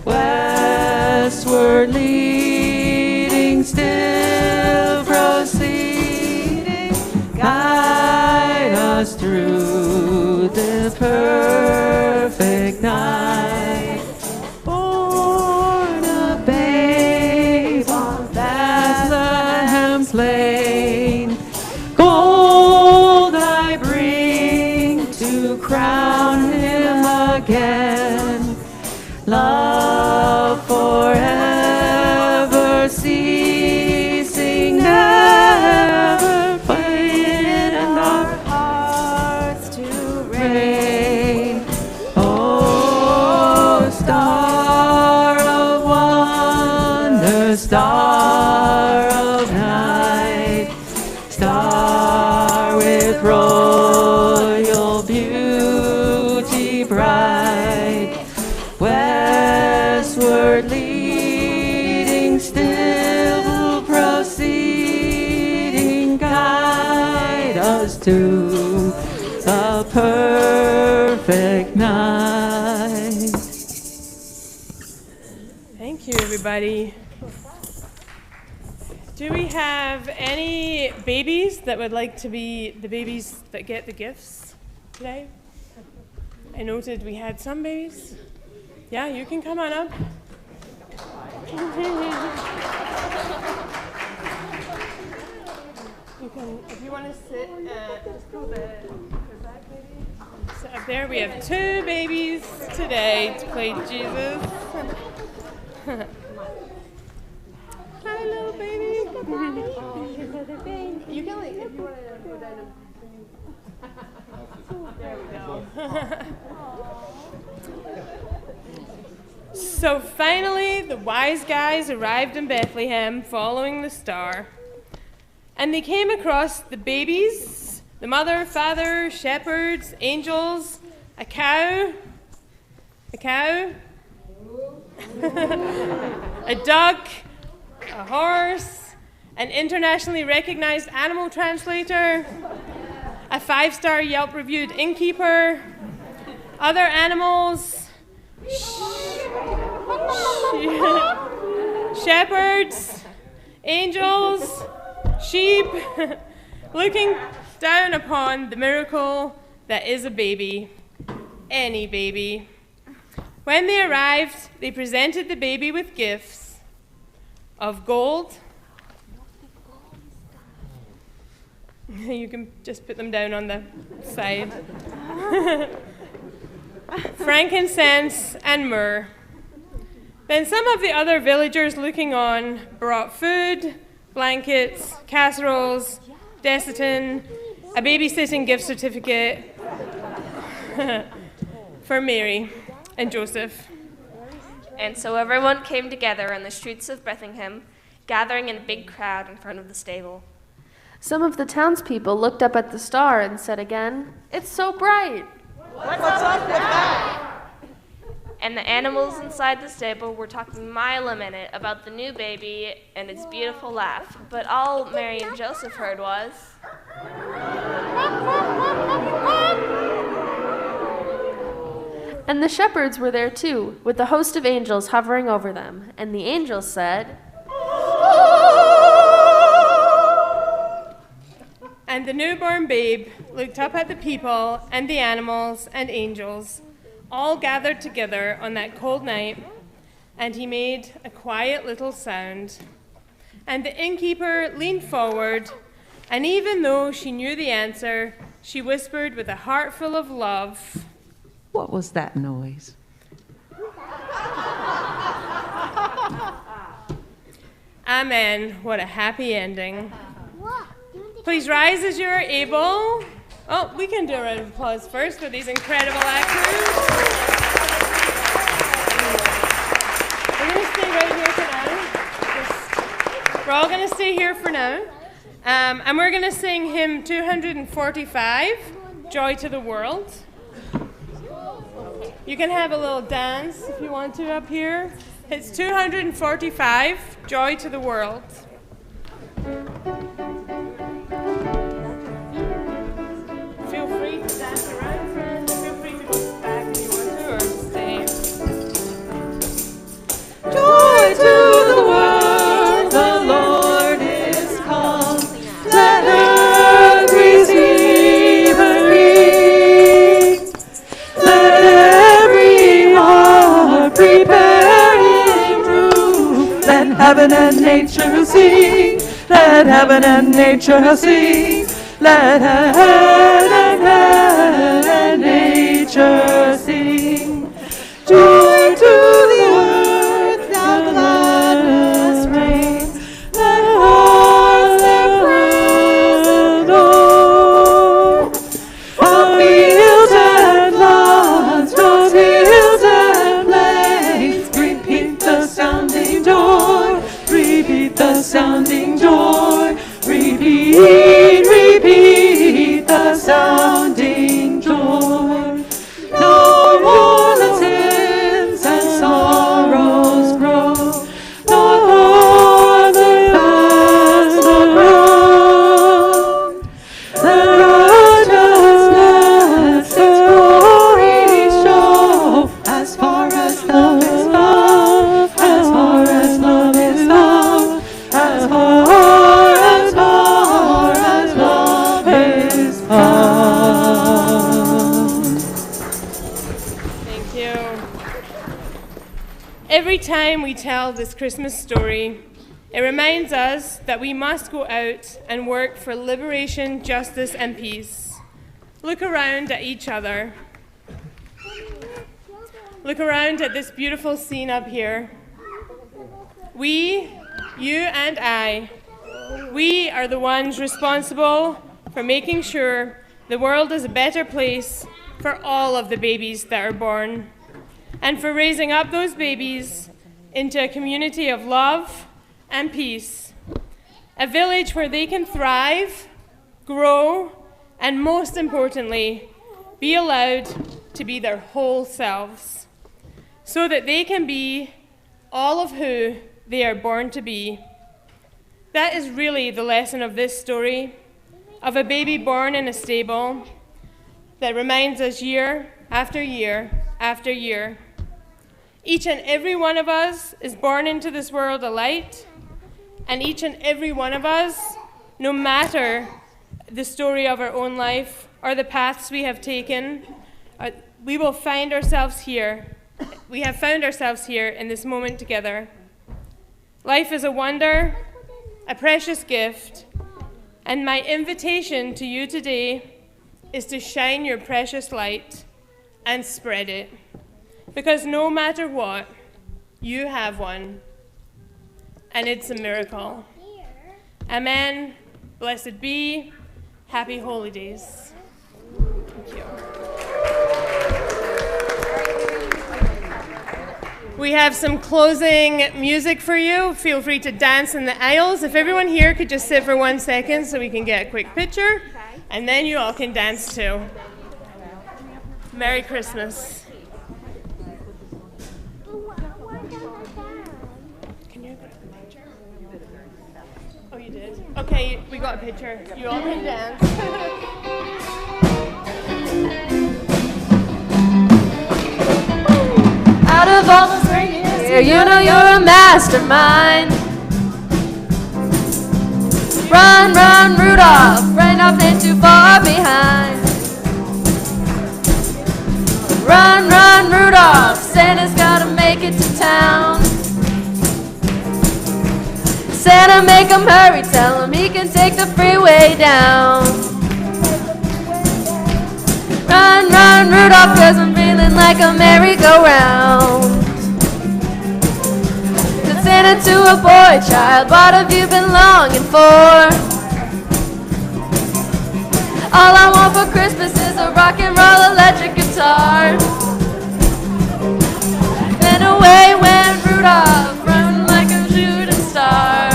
westward leading, still proceeding, guide us through this perfect night. Born a babe on Bethlehem's plain, gold I bring to crown him again. Love forever ceasing, never fading, and our hearts to reign. Oh, star of wonder, star of night, star with royal beauty bright, westward leading, still proceeding, guide us to the perfect night. Thank you, everybody. Do we have any babies that would like to be the babies that get the gifts today? I noted we had some babies. Yeah, you can come on up. You can, if you want to sit, just go the back maybe. So up there we have 2 babies today to play Jesus. Hi, little baby. You can like, if you want to go down and there we go. So finally, the wise guys arrived in Bethlehem following the star. And they came across the babies, the mother, father, shepherds, angels, a cow, a duck, a horse, an internationally recognized animal translator, a 5-star Yelp reviewed innkeeper, other animals, shepherds, angels, sheep, looking down upon the miracle that is a baby, any baby. When they arrived, they presented the baby with gifts of gold. You can just put them down on the side. Frankincense and myrrh. Then some of the other villagers looking on brought food, blankets, casseroles, Desitin, a babysitting gift certificate for Mary. and Joseph. And so everyone came together on the streets of Bethlehem, gathering in a big crowd in front of the stable. Some of the townspeople looked up at the star and said again, "It's so bright." What's up with that? And the animals inside the stable were talking mile a minute about the new baby and its beautiful laugh. But all Mary and Joseph heard was... And the shepherds were there too, with a host of angels hovering over them. And the angels said, And the newborn babe looked up at the people and the animals and angels, all gathered together on that cold night, and he made a quiet little sound. And the innkeeper leaned forward, and even though she knew the answer, she whispered with a heart full of love, What was that noise? Amen. What a happy ending. Please rise as you are able. Oh, we can do a round of applause first for these incredible actors. We're going to stay right here for now. We're all going to stay here for now. And we're going to sing hymn 245, Joy to the World. You can have a little dance if you want to up here. It's 245, Joy to the World. Feel free to dance around, friends. Feel free to go back if you want to, or stay. Joy to the world, the Lord is come. Let earth receive her King. Let every heart prepare Him room. Let heaven and nature sing. Let heaven and nature sing. Let heaven and nature sing. Joy to the earth, now gladness reign. Let hearts their praise adore. On fields and lawns, those hills and plains, repeat the sounding joy. Repeat the sounding joy. Repeat, repeat the sounding joy. No more the sins and sorrows grow, nor more the past the ground. The righteousness its glory show, as far as love is found, as far as love is found, as far as love is found. Thank you. Every time we tell this Christmas story, it reminds us that we must go out and work for liberation, justice, and peace. Look around at each other. Look around at this beautiful scene up here. We, you and I, we are the ones responsible for making sure the world is a better place for all of the babies that are born, and for raising up those babies into a community of love and peace, a village where they can thrive, grow, and most importantly, be allowed to be their whole selves, so that they can be all of who they are born to be. That is really the lesson of this story, of a baby born in a stable that reminds us year after year after year. Each and every one of us is born into this world a light, and each and every one of us, no matter the story of our own life or the paths we have taken, we will find ourselves here. We have found ourselves here in this moment together. Life is a wonder, a precious gift, and my invitation to you today is to shine your precious light and spread it. Because no matter what, you have one, and it's a miracle. Amen. Blessed be. Happy holidays. Thank you. We have some closing music for you. Feel free to dance in the aisles. If everyone here could just sit for 1 second so we can get a quick picture, and then you all can dance too. Merry Christmas. Oh, you did? Okay, we got a picture. You all can dance. Out of all those reindeers here, you know you're a mastermind. Run, run, Rudolph, right off ain't too far behind. Run, run, Rudolph, Santa's gotta make it to town. Santa, make him hurry, tell him he can take the freeway down. Run, run, Rudolph, 'cause I'm feeling like a merry-go-round. Said Santa to a boy child, what have you been longing for? All I want for Christmas is a rock and roll electric guitar. Then away went Rudolph, running like a shooting star.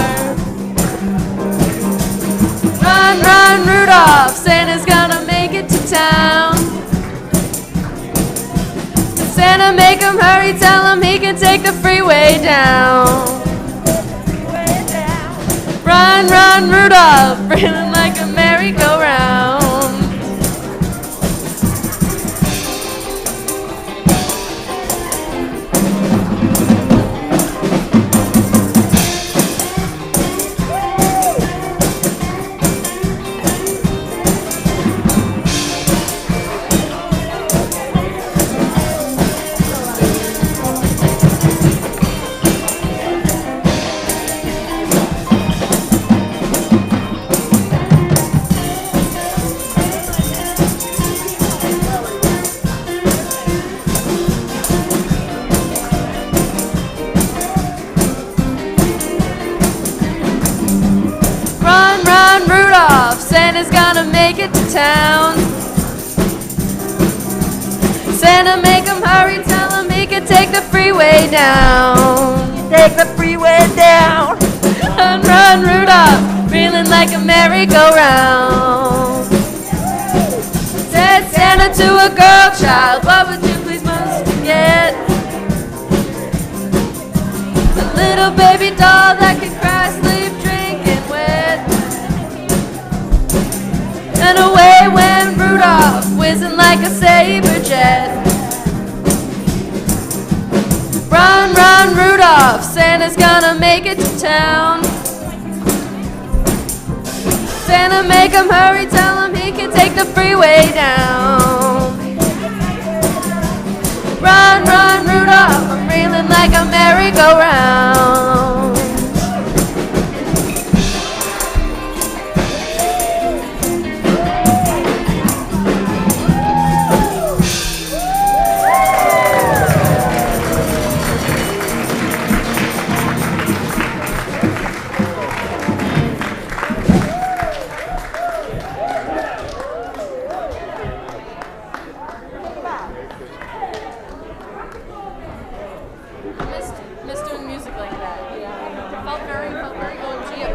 Run, run, Rudolph, Santa's gonna make it to town. Santa, make him hurry, tell him he can take the freeway down. Run, run, Rudolph, running like a merry-go-round. Run, run, Rudolph, Santa's gonna make it to town. Santa, make him hurry, tell him he can take the freeway down. Take the freeway down. Run, run, Rudolph, reeling like a merry-go-round. Said Santa to a girl child, what would you please most get? A little baby doll that can cry, sleep, drink, and wet. And away went Rudolph, whizzing like a saber jet. Run, run, Rudolph, Santa's gonna make it to town. Santa, make him hurry, tell him he can take the freeway down. Run, run, Rudolph, I'm reeling like a merry-go-round. Mr.